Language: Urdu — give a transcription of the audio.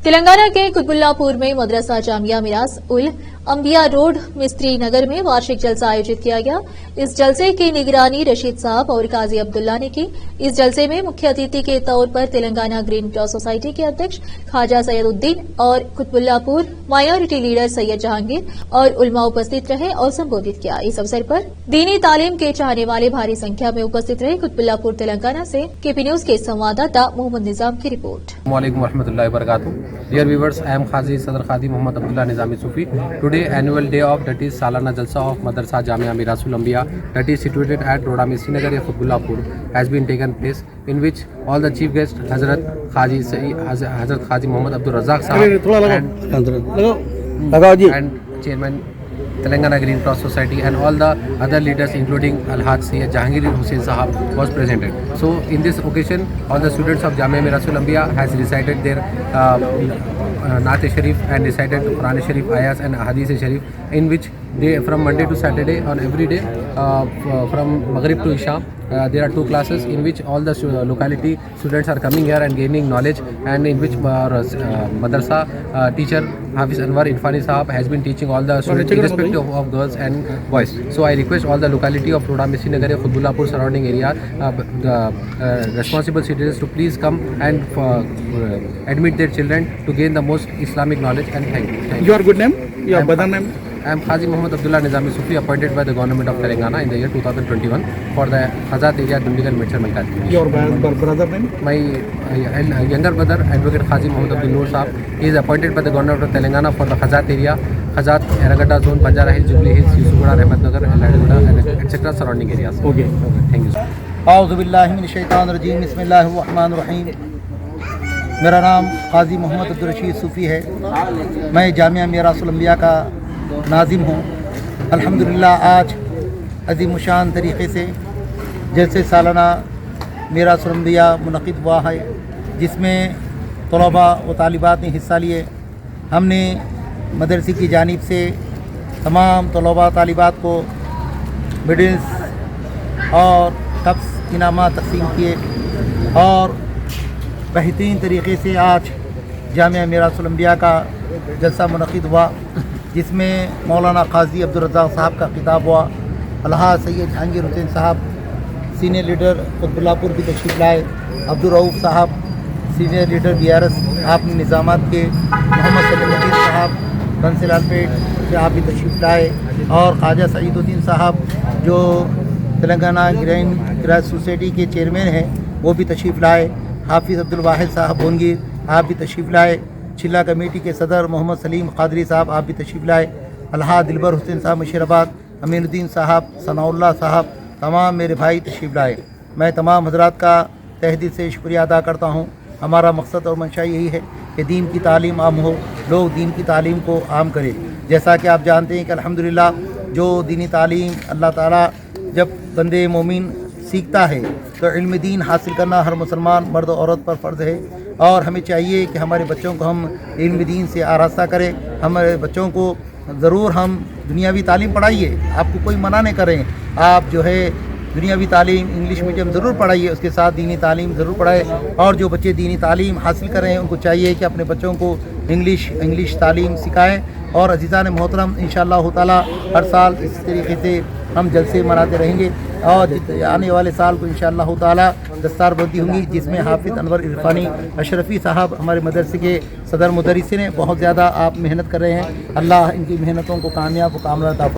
تلنگانہ کے قطب پور میں مدرسہ جامعہ میراث الانبیاء روڈ مستری نگر میں وارشک جلسہ آیوجت کیا گیا۔ اس جلسے کی نگرانی رشید صاحب اور قاضی عبداللہ نے کی۔ اس جلسے میں مکھیہ اتیتھی کے طور پر تلنگانہ گرین کراس سوسائٹی کے ادھیکش خواجہ سید الدین اور قطب پور مائنورٹی لیڈر سید جہانگیر اور علماء اپستھت رہے اور سمبودھت کیا۔ اس اوسر پر دینی تعلیم کے چاہنے والے بھاری سنکھیا میں اپستھت رہے۔ قطب پور تلنگانہ سے KP نیوز کے سنواداتا محمد نظام کی رپورٹ۔ السلام علیکم ورحمۃ اللہ وبرکاتہ. Dear viewers, I am Qazi Sadr Qadi Muhammad Abdullah Nizami Sufi. Today annual day of that is Salana Jalsa of Madrasa Jamia Mirasul Anbiya that is situated at Roda Srinagar Qutbullapur has been taken place, in which all the chief guests Hazrat Qazi Muhammad Abdul Razak Sahab and Chairman Telangana Green Cross Society and all the other leaders including Al-Haj Sayyid Jahangir Hussain Sahab was presented. So in this occasion all the students of Jamia Mirasul Anbiya has recited their Naat Sharif and recited Quran Sharif ayahs and Hadith Sharif, in which they from Monday to Saturday on every day from Maghrib to Isha there are two classes in which all the locality students are coming here and gaining knowledge, and in which madrasa teacher Hafiz Anwar Irfani Sahab has been teaching all the students irrespective of girls and boys. So I request all the locality of Roda Srinagar Qutbullapur surrounding area the responsible citizens to please come and admit their children to gain the most Islamic knowledge, and thank you. Your good name? Your brother name? I am Qazi Muhammad Abdullah Nizami Sufi, appointed by the government of Telangana in the year 2021 for the Hazat area Dundigal Medshar Malkat. Your brother name? My younger brother, Advocate Qazi Muhammad Abdul Noor Sahab, he is appointed by the government of Telangana for the Hazat area, Hazat, Eragata zone, Banjara Hills, Jubilee Hills, Yusufgura, Rahmatnagar, Ladiguda, etc. surrounding areas. Okay. Thank you, sir. اعوذ باللہ من الشیطان الرجیم، بسم اللہ الرحمن الرحیم۔ میرا نام قاضی محمد عبدالرشید صوفی ہے، میں جامعہ میراث الانبیاء کا ناظم ہوں۔ الحمدللہ آج عظیم الشان طریقے سے جلسے سالانہ میراث الانبیاء منعقد ہوا ہے، جس میں طلباء و طالبات نے حصہ لیے۔ ہم نے مدرسے کی جانب سے تمام طلباء طالبات کو میڈلز اور کپس انعامات تقسیم کیے، اور بہترین طریقے سے آج جامعہ میراث الانبیاء کا جلسہ منعقد ہوا، جس میں مولانا قاضی عبدالرزاق صاحب کا خطاب ہوا۔ الحاج سید جہانگیر حسین صاحب سینئر لیڈر قطبلپور کی تشریف لائے، عبدالرؤف صاحب سینئر لیڈر BRS آپ نے نظامات کے، محمد سلیم الدین صاحب بنسلال پیٹ سے آپ بھی تشریف لائے، اور خواجہ سعید الدین صاحب جو تلنگانہ گرین کراس سوسائٹی کے چیئرمین ہیں وہ بھی تشریف لائے، حافظ عبدالواحد صاحب بونگیر آپ بھی تشریف لائے، چلا کمیٹی کے صدر محمد سلیم قادری صاحب آپ بھی تشریف لائے، الحاج دلبر حسین صاحب مشیر آباد، امین الدین صاحب، ثناء اللہ صاحب، تمام میرے بھائی تشریف لائے۔ میں تمام حضرات کا تہ دل سے شکریہ ادا کرتا ہوں۔ ہمارا مقصد اور منشا یہی ہے کہ دین کی تعلیم عام ہو، لوگ دین کی تعلیم کو عام کریں۔ جیسا کہ آپ جانتے ہیں کہ الحمدللہ جو دینی تعلیم اللہ تعالیٰ جب بندے مومن سیکھتا ہے تو علم دین حاصل کرنا ہر مسلمان مرد و عورت پر فرض ہے، اور ہمیں چاہیے کہ ہمارے بچوں کو ہم علم دین سے آراستہ کریں۔ ہمارے بچوں کو ضرور ہم دنیاوی تعلیم پڑھائیے، آپ کو کوئی منع نہیں کریں، آپ جو ہے دنیاوی تعلیم انگلش میڈیم ضرور پڑھائیے، اس کے ساتھ دینی تعلیم ضرور پڑھائے، اور جو بچے دینی تعلیم حاصل کر رہے ہیں ان کو چاہیے کہ اپنے بچوں کو انگلش تعلیم سکھائیں۔ اور عزیزان محترم، انشاءاللہ تعالی ہر سال اس طریقے سے ہم جلسے مناتے رہیں گے، اور آنے والے سال کو انشاءاللہ تعالی دستار بندی ہوں گی، جس میں حافظ انور عرفانی اشرفی صاحب ہمارے مدرسے کے صدر مدرس نے بہت زیادہ آپ محنت کر رہے ہیں۔ اللہ ان کی محنتوں کو کامیاب و کامراد